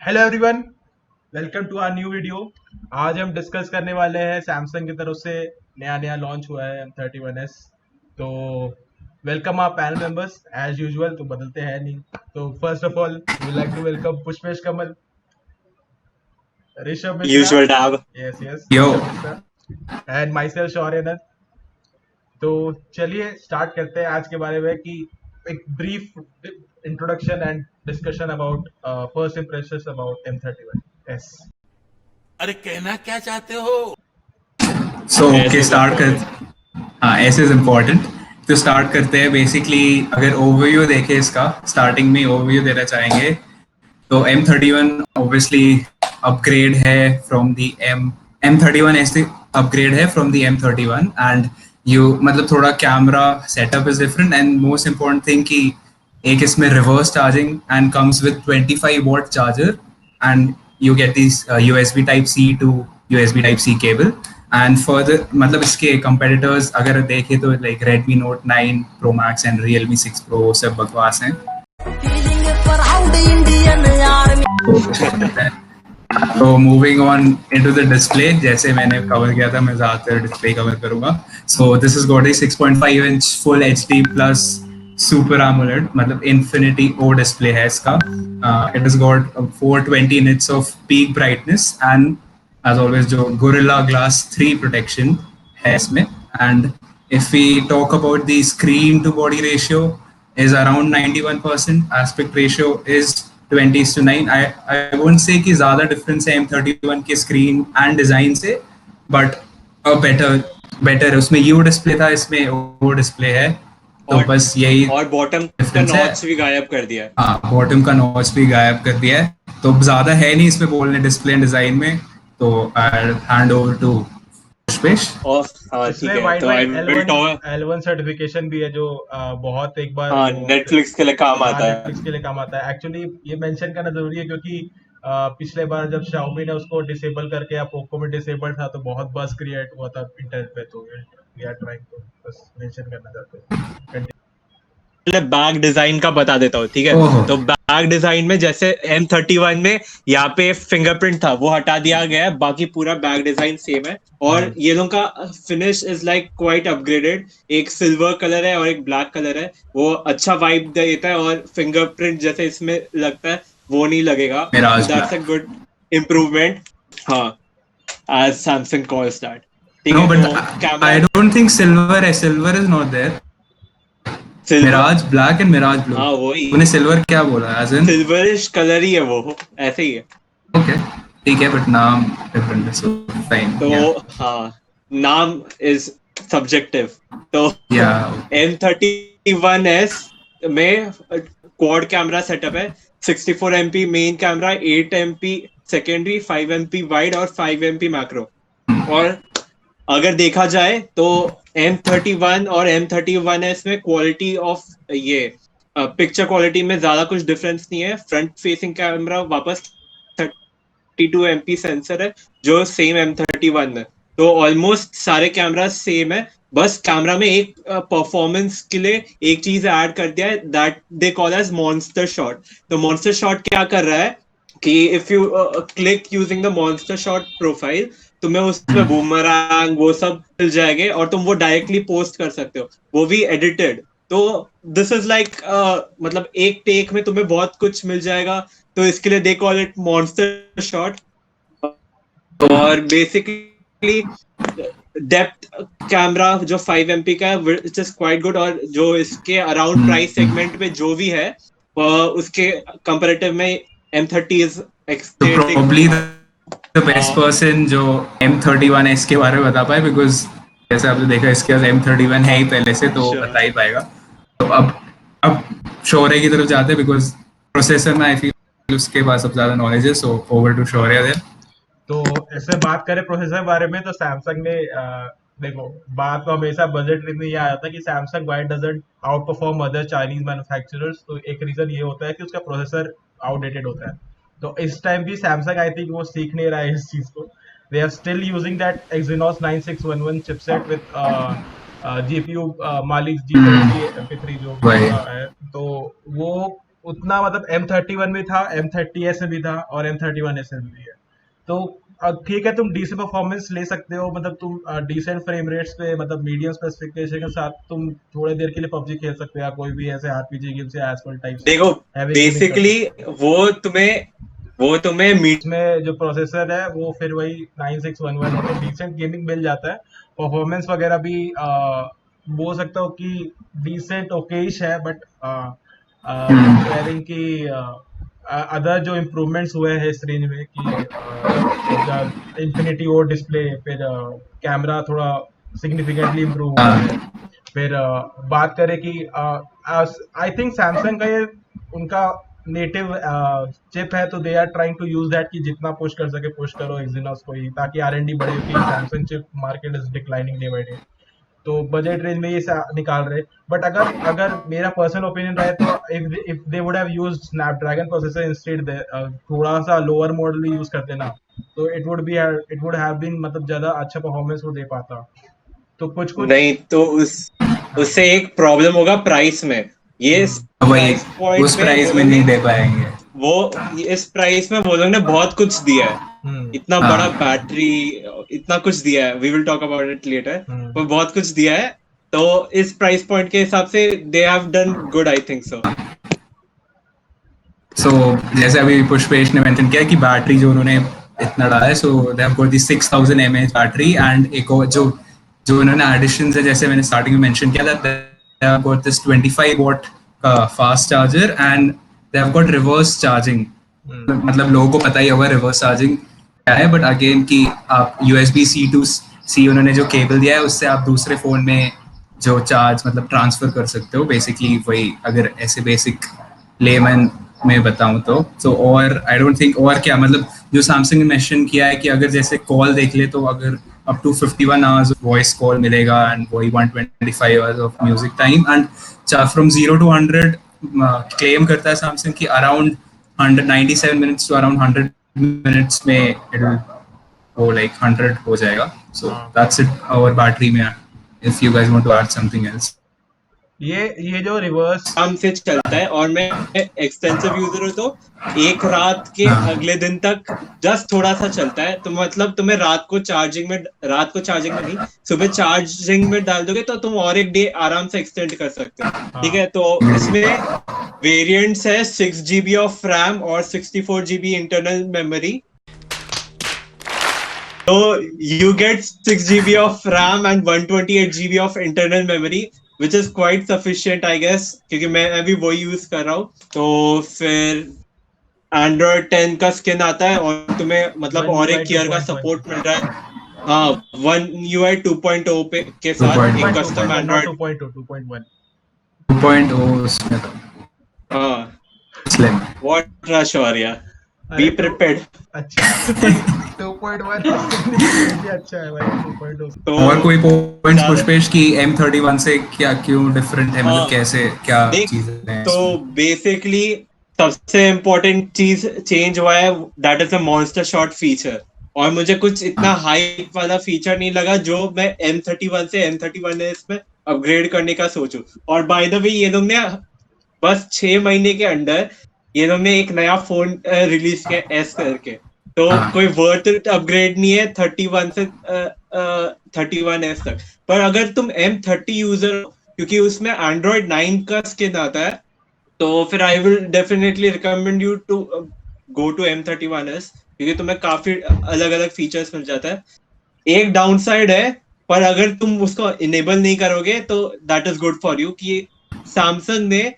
Hello everyone, welcome to our new video. आज हम discuss करने वाले हैं सैमसंग की तरफ से नया नया लॉन्च हुआ है M31s। तो welcome our panel members as usual, तो बदलते हैं नहीं। तो first of all we like to welcome Pushpesh Kamal, Rishabh Mishra, Usual tab. Yes yes Yo, Rishabh Mishra and myself Shaurya. तो चलिए स्टार्ट करते हैं आज के बारे में कि एक brief introduction and discussion about first impressions about M31 S. अरे कहना क्या चाहते हो? so S okay, is start कर important. हाँ S is important। तो स्टार्ट करते हैं। बेसिकली अगर ओवरव्यू देखें इसका, स्टार्टिंग में ओवरव्यू देना चाहेंगे तो M31 ऑब्वियसली अपग्रेड है फ्रॉम दी M31 ऐसे अपग्रेड है from the M31 and you मतलब थोड़ा camera setup is different and most important thing कि एक इसमें reverse charging and comes with 25 watt charger and you get these USB type C to USB type C cable and further मतलब इसके competitors अगर देखें तो like Redmi Note 9 Pro Max and Realme 6 Pro वो सब बकवास हैं। तो moving on into the display, जैसे मैंने कवर किया था मैं ज़्यादातर डिस्प्ले कवर करूंगा। So this is got a 6.5 inch full HD plus super AMOLED मतलब इन्फिनिटी ओ डिस्प्ले है इसका। It is got 420 nits of peak brightness and as always जो गोरिल्ला ग्लास 3 प्रोटेक्शन है इसमें। And if we talk about the screen to body ratio is around 91%, aspect ratio is 20:9। I won't say कि ज़्यादा difference है M31 के screen and design से, but a better उसमें U display था, इसमें O display है। तो और बस यही और बॉटम का difference है। नॉच भी गायब कर दिया है। हाँ, बॉटम का नॉच भी गायब कर दिया है। तो ज़्यादा है नहीं इसमें बोलने डिस्प्ले डिज़ाइन में। तो I hand over to Pushpesh. और हाँ ठीक इसमें है, वाइड तो I wide will L1 talk. L1 certification भी है जो बहुत एक बार हाँ, वो नेटफ्लिक्स के लिए काम हाँ आता है। नेटफ्लिक्स के लिए काम आता है। एक्चुअली ये मेंशन करना जरूरी है क्योंकि पिछले बार जब Xiaomi ने उसको डिसेबल करके या पोको में डिसेबल था तो बहुत बस क्रिएट हुआ था इंटरनेट पे। तो वी आर ट्राइंग टू बस मेंशन करना चाहते हैं। बैक डिजाइन का बता देता हूँ, ठीक है। ओहो, तो बैक डिजाइन में जैसे M31 में यहाँ पे फिंगरप्रिंट था वो हटा दिया गया है, बाकी पूरा बैक डिजाइन सेम है। और ये लोगों का finish is like quite upgraded. एक सिल्वर कलर है और एक ब्लैक कलर है, वो अच्छा वाइब देता है। और फिंगरप्रिंट जैसे इसमें लगता है वो नहीं लगेगा, तो mirage that's a black. Good improvement. हाँ, एज सैमसंग कॉल्स दैट। ठीक No, है, but तो I camera don't think silver है, silver is not there। Silver, mirage black and mirage blue. हाँ वही तूने सिल्वर क्या बोला एज इन? सिल्वरिश कलर ही है वो, ऐसे ही है। ओके, ठीक है, बट नाम डिफरेंट है, सो फाइन तो या हाँ, नाम इज सब्जेक्टिव। तो या M31s में क्वाड कैमरा सेटअप है। 64 MP main camera, 8 MP secondary, 5 MP wide और 5 MP मैक्रो। और अगर देखा जाए तो M31 और M31s में क्वालिटी ऑफ ये पिक्चर क्वालिटी में ज्यादा कुछ डिफरेंस नहीं है। फ्रंट फेसिंग कैमरा वापस 32 MP सेंसर है जो सेम M31 में। तो ऑलमोस्ट सारे कैमरा सेम है, बस कैमरा में एक परफॉर्मेंस के लिए एक चीज ऐड कर दिया है, that they call as monster shot. तो मॉन्स्टर शॉट क्या कर रहा है कि if you click using the monster shot profile, तुम्हें उसमें बूमरैंग वो सब मिल जाएंगे और तुम वो डायरेक्टली पोस्ट कर सकते हो, वो भी एडिटेड। तो दिस इज लाइक मतलब एक टेक में तुम्हें बहुत कुछ मिल जाएगा। तो इसके लिए they call it monster shot. और बेसिकली डेप्थ कैमरा जो 5 MP का है विच इज क्वाइट गुड। और जो इसके अराउंड प्राइस सेगमेंट में जो भी है उसके कंपैरेटिव में M30 इज तो एक्सटेटिंग। प्रॉब्ली द बेस्ट पर्सन जो M31 के बारे में बता पाए, बिकॉज जैसे आपने देखा इसके पास M31 है ही पहले से, तो Sure. बता ही पाएगा। तो अब शौर्य की तरफ जाते हैं, बिकॉज प्रोसेसर में आई फील उसके पास सब ज्यादा नॉलेज है। So over to Shaurya there. तो ऐसे बात करें प्रोसेसर के बारे में तो सैमसंग ने देखो, बात तो हमेशा बजट में ही आ जाता है कि Samsung why doesn't outperform other Chinese manufacturers. तो एक रीजन ये होता है कि उसका प्रोसेसर आउटडेटेड होता है। तो इस टाइम भी सैमसंग आई थिंक वो सीख नहीं रहा है इस चीज को। They are still using that Exynos 9611 chipset with GPU Mali G70 MP3 जो वही है। तो वो उतना मतलब M31 में था, M30s में भी था और M31s में भी है। तो ठीक है, तुम डिसेंट परफॉर्मेंस ले सकते हो, मतलब तुम डिसेंट फ्रेम रेट्स पे, मतलब मीडियम स्पेसिफिकेशन के साथ तुम थोड़े देर के लिए पबजी खेल सकते हो या कोई भी ऐसे आरपीजी गेम से एसफॉल्ट टाइप्स देखो हैवी गेमिंग कर बेसिकली सकते हो। वो तुम्हें वो तुम्हें मीट इसमें जो प्रोसेसर है वो फिर वही 9611 है, तो डिसेंट गेमिंग मिल जाता है। परफॉर्मेंस वगैरह भी बोल सकता हूँ कि डिसेंट ओकेश है, बट कंपेयरिंग की अदर जो इम्प्रूवमेंट्स हुए हैं इस रेंज में कि इंफिनिटी ओ डिस्प्ले, फिर कैमरा थोड़ा सिग्निफिकेंटली इम्प्रूव हुआ है। हाँ फिर बात करें कि आई थिंक सैमसंग का ये उनका नेटिव चिप है, तो they are trying to use that कि जितना पुश कर सके पुश करो एक्सिनोस को ही, ताकि आर&डी बढ़े, क्योंकि Samsung chip market is declining day by day. तो बजट रेंज में ये निकाल रहे। बट अगर अगर मेरा पर्सनल ओपिनियन रहे तो if they would have used Snapdragon processor instead, थोड़ा सा लोअर मॉडल यूज करते ना, तो इट वुड हैव बीन, मतलब ज्यादा अच्छा परफॉर्मेंस वो दे पाता। तो कुछ कुछ नहीं तो हाँ। उससे एक प्रॉब्लम होगा प्राइस में। ये वही, प्राइस पॉइंट उस में वो प्राइस में लोग ने नहीं दे पाएंगे। वो इस प्राइस में वो लोग ने बहुत कुछ दिया है। हम्म इतना बड़ा हाँ बैटरी, इतना कुछ दिया है, we will talk about it later. Hmm पर बहुत कुछ दिया है, तो इस प्राइस पॉइंट के हिसाब से they have done good, I think so. So जैसे अभी पुष्पेश ने मेंशन किया कि बैटरी जो उन्होंने इतना डाला है, so they have got the 6000 mAh battery, and एक और जो जो उन्होंने एडिशन है, जैसे मैंने स्टार्टिंग में मेंशन किया था, they have got this 25 watt का fast charger, and they have got reverse charging. Hmm मतलब लोगों को पता ही होगा रिवर्स चार्जिंग क्या है, बट अगेन कि आप USB C to C उन्होंने जो केबल दिया है, उससे आप दूसरे फोन में जो चार्ज मतलब ट्रांसफर कर सकते हो, बेसिकली वही, अगर ऐसे बेसिक लेमैन में बताऊं तो और आई डोंट थिंक और क्या, मतलब जो सैमसंग ने मेंशन किया है कि अगर जैसे कॉल देख ले तो अगर up to 51 hours voice call मिलेगा, एंड वही 125 hours of music time, and from 0 to 100 claim करता है सैमसंग की around 197 minutes to around 100 minutes में इट विल go like 100 हो जाएगा। So हाँ। that's it our battery में। If you guys want to add something else। ये जो रिवर्स आराम से चलता है, और मैं एक्सटेंसिव यूजर हूँ तो एक रात के हाँ अगले दिन तक जस्ट थोड़ा सा चलता है। तो मतलब तुम्हें रात को चार्जिंग में नहीं, सुबह चार्जिंग में डाल दोगे तो तुम और एक डे आराम से एक्सटेंड कर सकते हो। ठीक है, तो इसमें वेरिएंट्स है 6 GB ऑफ रैम और 64 GB इंटरनल मेमोरी। तो you get 6 GB of RAM and 128 GB of internal memory, which is quite sufficient, I guess, क्योंकि मैं अभी वही यूज कर रहा हूँ। तो फिर Android 10 का स्किन आता है, और तुम्हें मतलब One और UI एक ईयर का 2.1 सपोर्ट मिल रहा है। हाँ, One UI 2.0 पे के साथ एक 2.1 कस्टम 2.1 not एंड्रॉइड। 2.2 2.1 2.0 उसमें तो हाँ, slim। व्हाट रश हो रहा, अरे बी तो प्रिपेयर्ड। अच्छा 2.1 significantly अच्छा है भाई 2.0 से। तो और कोई पॉइंट्स ज्यादा पुष्पेश की M31 से क्या क्यों डिफरेंट है, मतलब हाँ कैसे क्या देख, चीजें हैं तो इसमें? बेसिकली सबसे इम्पोर्टेंट चीज चेंज हुआ है, that is a monster shot feature. और मुझे कुछ इतना हाइप वाला फीचर नहीं लगा जो मैं M31 से M31s में अपग्रेड करने का सोचूं। और बाय द वे, ये लोग ने बस 6 महीने के अंदर ये लोग ने एक नया फोन रिलीज किया एस करके। तो हाँ कोई वर्थ इट अपग्रेड नहीं है 31 से 31s तक। पर अगर तुम M30 यूजर हो, क्योंकि उसमें एंड्रॉइड 9 का स्किन आता है, तो फिर I will definitely recommend you to go to M31s, क्योंकि तुम्हें काफी अलग अलग फीचर्स मिल जाता है। एक डाउन साइड है, पर अगर तुम उसको इनेबल नहीं करोगे तो that is good for you, कि सैमसंग ने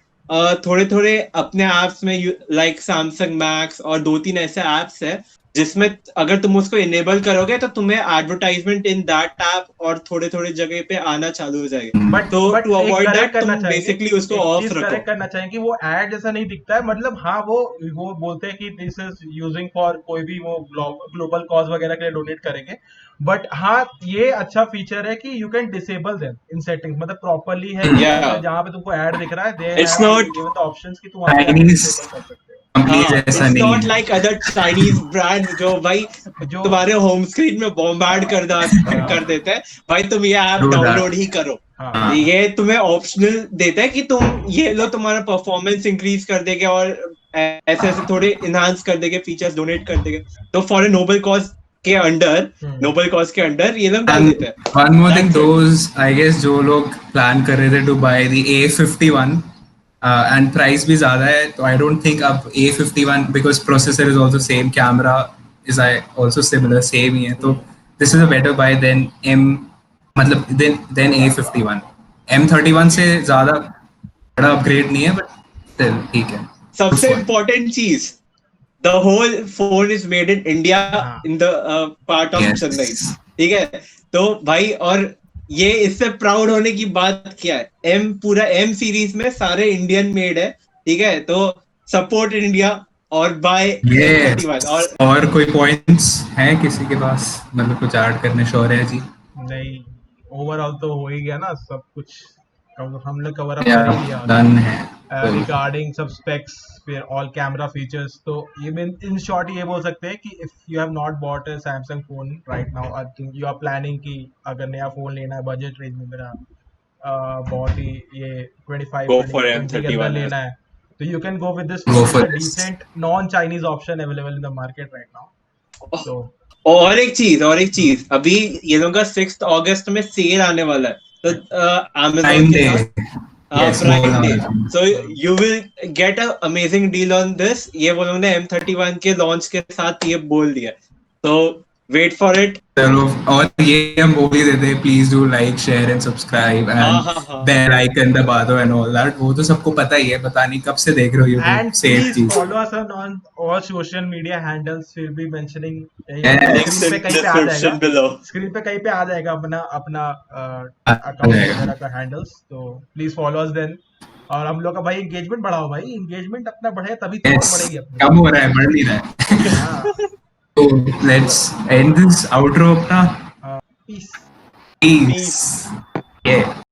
थोड़े थोड़े अपने एप्स में, लाइक सैमसंग मैक्स और 2-3 ऐसे एप्स है जिसमें अगर तुम उसको इनेबल करोगे तो तुम्हें एडवर्टाइजमेंट इन दैट ऐप और थोड़े थोड़े जगह पे आना चालू हो जाएगा। बट तो बट टू एक अवॉइड करेक्ट दैट करना तुम चाहेंगे, बेसिकली उसको एक ऑफ चीज रखो। करेक्ट करना चाहेंगे कि वो एड जैसा नहीं दिखता है, मतलब हाँ वो बोलते हैं कि दिस इज यूजिंग फॉर कोई भी वो ग्लोबल कॉज वगैरह के लिए डोनेट करेंगे। बट हाँ, ये अच्छा फीचर है कि you can disable them in settings, मतलब प्रॉपरली है कि या जहाँ पे तुमको ऐड दिख रहा है they it's have not given the options कि तुम वहाँ पे जाके चाइनीज डिसेबल कर सकते हो। कंपनी हाँ, जैसा इट्स नहीं नॉट है। लाइक अदर चाइनीज ब्रांड जो भाई जो तुम्हारे होम स्क्रीन में बॉम्बार्ड कर हाँ देते हैं, भाई तुम ये ऐप True that। डाउनलोड ही करो। हाँ ये तुम्हें ऑप्शनल देता है कि तुम ये लो, तुम्हारा परफॉर्मेंस इंक्रीज कर देगा और ऐसे ऐसे थोड़े इनहांस कर देंगे, फीचर्स डोनेट कर देंगे। तो फॉर ए नोबल कॉज के अंडर, नोबल कॉज के अंडर ये लोग डाल देते हैं। One more thing, That's it. those I guess जो लोग प्लान कर रहे थे to buy the A51 and price भी ज्यादा है, तो I don't think अब A51 because processor is also same, camera is also similar, same ही है, तो this is a better buy than मतलब then A51. M31 से ज्यादा बड़ा अपग्रेड नहीं है, but still ठीक है। सबसे इम्पोर्टेंट चीज, the whole phone is made in India, हाँ। In the part of Yes. Chennai, ठीक है। तो भाई, और ये इससे प्राउड होने की बात क्या है, पूरा M सीरीज में सारे इंडियन मेड है, ठीक है। तो सपोर्ट इंडिया और बाय Yes. M31। और कोई पॉइंट्स हैं किसी के पास, मतलब कुछ ऐड करने शोर है जी? नहीं, ओवरऑल तो हो ही गया ना सब कुछ, हम लोग कवर अप कर ही लिया डन है। रिगार्डिंग सब स्पेक्स, फिर ऑल कैमरा फीचर्स। तो ये इन शॉर्ट ये बोल सकते हैं कि if you have not bought a Samsung phone right now, I think you are planning कि अगर नया फोन लेना है बजट रेंज में, मेरा बहुत ही ये 25 Go for 30 के अंदर M31 लेना है, तो you can go with this Go for this. Decent non Chinese option available in the market right now. तो और एक चीज, अभी ये लोगों का 6 अगस्त में सेल आने वाला है, तो Prime Amazon के Day. साथ Yes, Prime more Day, Amazon. so you will get a amazing deal on this। ये वो लोगों ने M31 के लॉन्च के साथ ये बोल दिया, तो वेट फॉर इट। चलो, और ये हम बोल ही देते हैं, please do like share and subscribe and bell icon दबा दो एंड ऑल दैट। वो तो सबको पता ही है, पता नहीं कब से देख रहे हो and यूट्यूब, सेम please चीज। follow us on all social media handles, we'll be mentioning Links screen in पे कहीं पे आ description जाएगा, below। स्क्रीन पे कहीं पे आ जाएगा अपना अकाउंट वगैरह का हैंडल्स, तो प्लीज फॉलो अस देन। और हम लोग का भाई एंगेजमेंट बढ़ाओ, भाई एंगेजमेंट अपना बढ़े तभी तो और Yes, बढ़ेगी अपनी। कम हो रहा है, बढ़ नहीं रहा है। हाँ, तो लेट्स एंड दिस आउटरो अपना। पीस। Peace. Yeah.